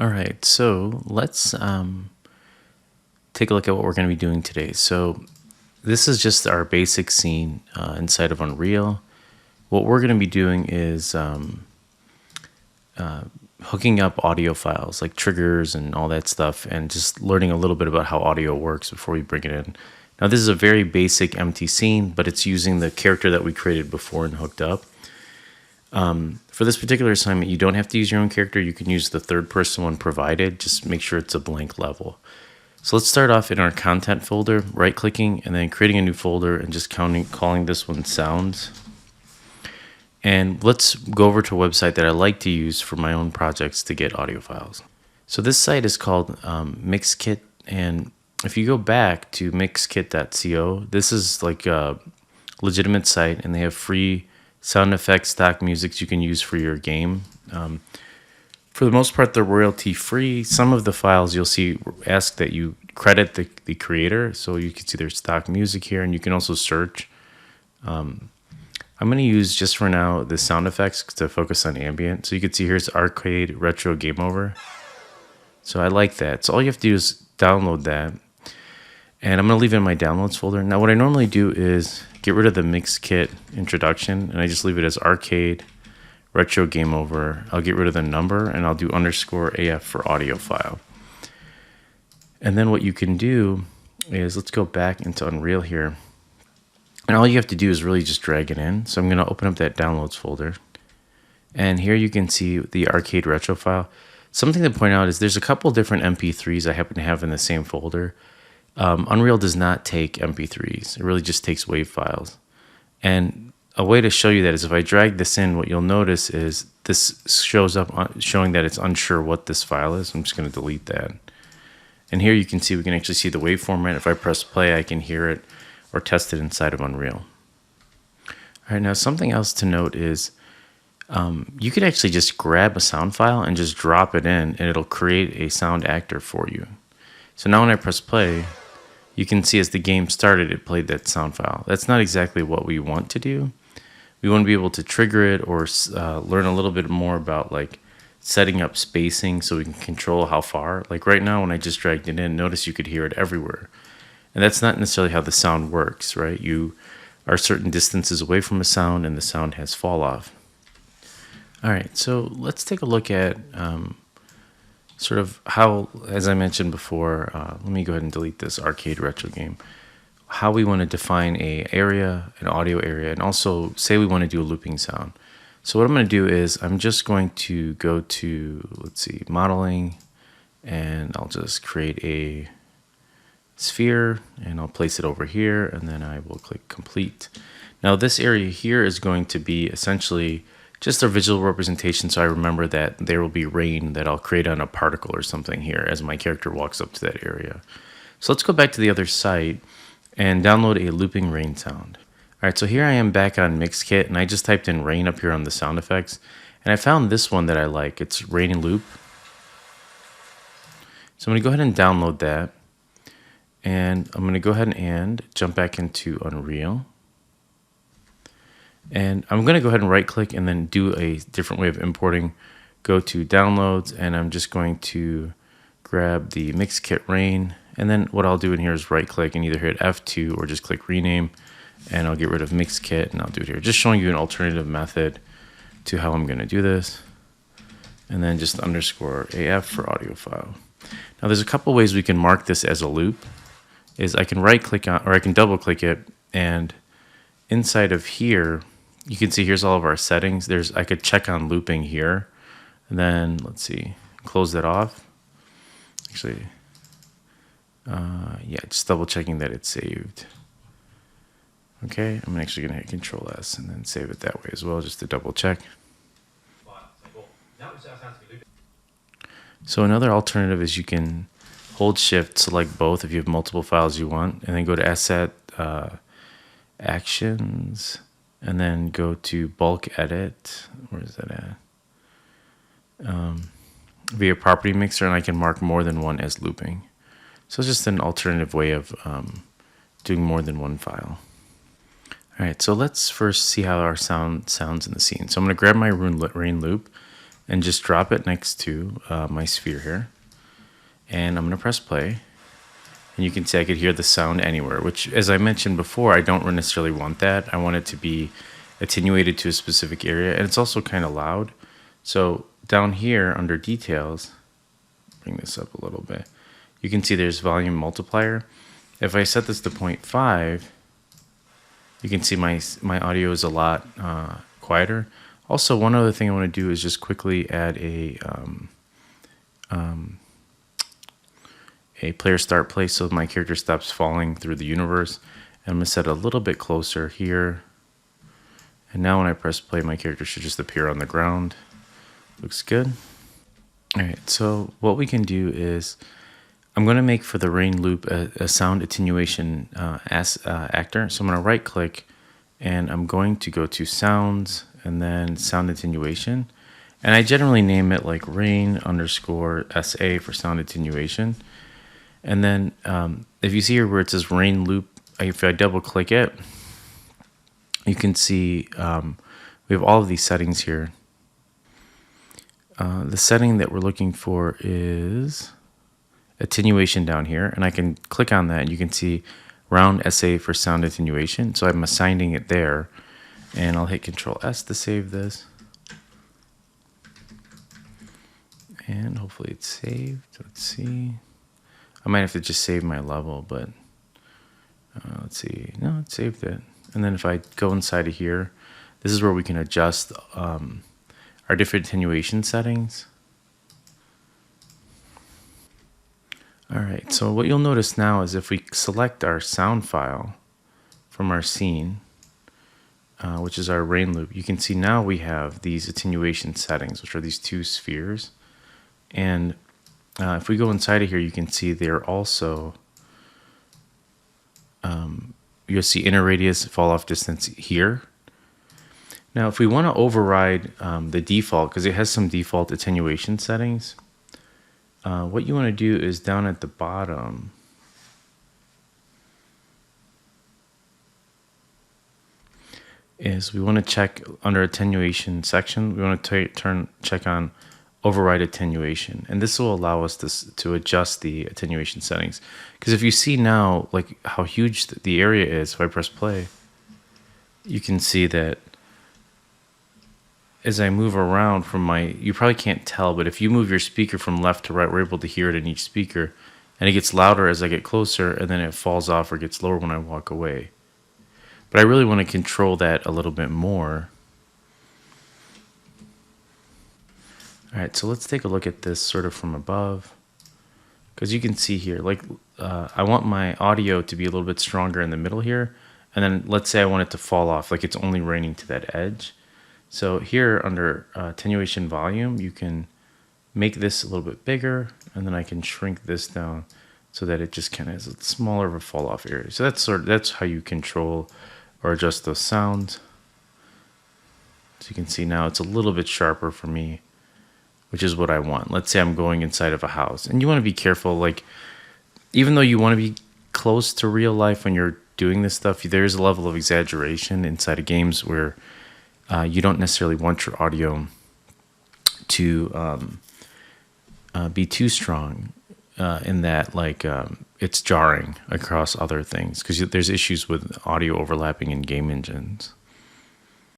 All right, so let's take a look at what we're going to be doing today. So this is just our basic scene inside of Unreal. What we're going to be doing is hooking up audio files like triggers and all that stuff, and just learning a little bit about how audio works before we bring it in. Now this is a very basic empty scene, but it's using the character that we created before and hooked up. For this particular assignment, you don't have to use your own character. You can use the third person one provided. Just make sure it's a blank level. So let's start off in our content folder, right clicking and then creating a new folder and just calling this one sounds. And let's go over to a website that I like to use for my own projects to get audio files. So this site is called Mixkit, and if you go back to mixkit.co, this is like a legitimate site, and they have free sound effects, stock music you can use for your game. For the most part, they're royalty free. Some of the files you'll see ask that you credit the creator, so you can see their stock music here, and you can also search. I'm going to use, just for now, the sound effects to focus on ambient. So you can see here's Arcade Retro Game Over. So I like that. So all you have to do is download that. And I'm going to leave it in my downloads folder. Now what I normally do is get rid of the Mixkit introduction, and I just leave it as Arcade Retro Game Over. I'll get rid of the number, and I'll do _AF for audio file. And then what you can do is, let's go back into Unreal here. And all you have to do is really just drag it in. So I'm going to open up that downloads folder. And here you can see the Arcade Retro file. Something to point out is there's a couple different MP3s I happen to have in the same folder. Unreal does not take MP3s. It really just takes WAV files. And a way to show you that is if I drag this in, what you'll notice is this shows up showing that it's unsure what this file is. I'm just going to delete that. And here you can see, we can actually see the WAV format. If I press play, I can hear it or test it inside of Unreal. All right, now something else to note is you could actually just grab a sound file and just drop it in, and it'll create a sound actor for you. So now when I press play, you can see as the game started, it played that sound file. That's not exactly what we want to do. We want to be able to trigger it or learn a little bit more about like setting up spacing so we can control how far. Like right now when I just dragged it in, notice you could hear it everywhere. And that's not necessarily how the sound works, right? You are certain distances away from a sound and the sound has fall off. All right, so let's take a look at sort of how, as I mentioned before, let me go ahead and delete this Arcade Retro game, how we want to define an audio area, and also say we want to do a looping sound. So what I'm going to do is I'm just going to go to, let's see, modeling, and I'll just create a sphere, and I'll place it over here, and then I will click complete. Now this area here is going to be essentially just a visual representation, so I remember that there will be rain that I'll create on a particle or something here as my character walks up to that area. So let's go back to the other site and download a looping rain sound. All right, so here I am back on Mixkit, and I just typed in rain up here on the sound effects, and I found this one that I like. It's rain and loop. So I'm going to go ahead and download that. And I'm going to go ahead and jump back into Unreal. And I'm going to go ahead and right click and then do a different way of importing. Go to downloads, and I'm just going to grab the Mixkit Rain. And then what I'll do in here is right click and either hit F2 or just click rename. And I'll get rid of Mixkit and I'll do it here. Just showing you an alternative method to how I'm going to do this. And then just _AF for audio file. Now there's a couple ways we can mark this as a loop. Is I can right click on, or I can double click it, and inside of here you can see here's all of our settings. I could check on looping here, and then let's see, close that off. Actually, yeah, just double checking that it's saved. Okay, I'm actually gonna hit Control S and then save it that way as well, just to double check. So another alternative is you can hold Shift, select both if you have multiple files you want, and then go to Asset Actions, and then go to Bulk Edit. Where is that at? Via Property Mixer, and I can mark more than one as looping. So it's just an alternative way of doing more than one file. All right, so let's first see how our sound sounds in the scene. So I'm going to grab my rain loop, and just drop it next to my sphere here. And I'm going to press play. And you can see I could hear the sound anywhere, which, as I mentioned before, I don't necessarily want that. I want it to be attenuated to a specific area, and it's also kind of loud. So down here under details, bring this up a little bit, you can see there's volume multiplier. If I set this to 0.5, you can see my audio is a lot quieter. Also, one other thing I want to do is just quickly add a player start place so my character stops falling through the universe. And I'm going to set it a little bit closer here. And now when I press play, my character should just appear on the ground. Looks good. All right, so what we can do is I'm going to make for the rain loop a sound attenuation actor. So I'm going to right click and I'm going to go to sounds and then sound attenuation. And I generally name it like rain underscore SA for sound attenuation. And then if you see here where it says rain loop, if I double click it, you can see we have all of these settings here. The setting that we're looking for is attenuation down here, and I can click on that and you can see round SA for sound attenuation. So I'm assigning it there, and I'll hit Control S to save this. And hopefully it's saved. Let's see. I might have to just save my level, but let's see. No, it saved it. And then if I go inside of here, this is where we can adjust our different attenuation settings. All right, so what you'll notice now is if we select our sound file from our scene, which is our rain loop, you can see now we have these attenuation settings, which are these two spheres. And if we go inside of here, you can see they're also, you'll see inner radius, fall off distance here. Now, if we want to override the default, because it has some default attenuation settings, what you want to do is down at the bottom, is we want to check under attenuation section, we want to check on override attenuation, and this will allow us to adjust the attenuation settings. Because if you see now like how huge the area is, if I press play, you can see that as I move around from you probably can't tell, but if you move your speaker from left to right, we're able to hear it in each speaker, and it gets louder as I get closer, and then it falls off or gets lower when I walk away. But I really want to control that a little bit more. All right, so let's take a look at this sort of from above, because you can see here, like I want my audio to be a little bit stronger in the middle here, and then let's say I want it to fall off, like it's only raining to that edge. So here under attenuation volume, you can make this a little bit bigger, and then I can shrink this down so that it just kind of has a smaller of a fall off area. So that's how you control or adjust those sounds. So you can see now it's a little bit sharper for me, which is what I want. Let's say I'm going inside of a house, and you want to be careful, like even though you want to be close to real life when you're doing this stuff, there is a level of exaggeration inside of games where you don't necessarily want your audio to be too strong in that, like it's jarring across other things, because there's issues with audio overlapping in game engines.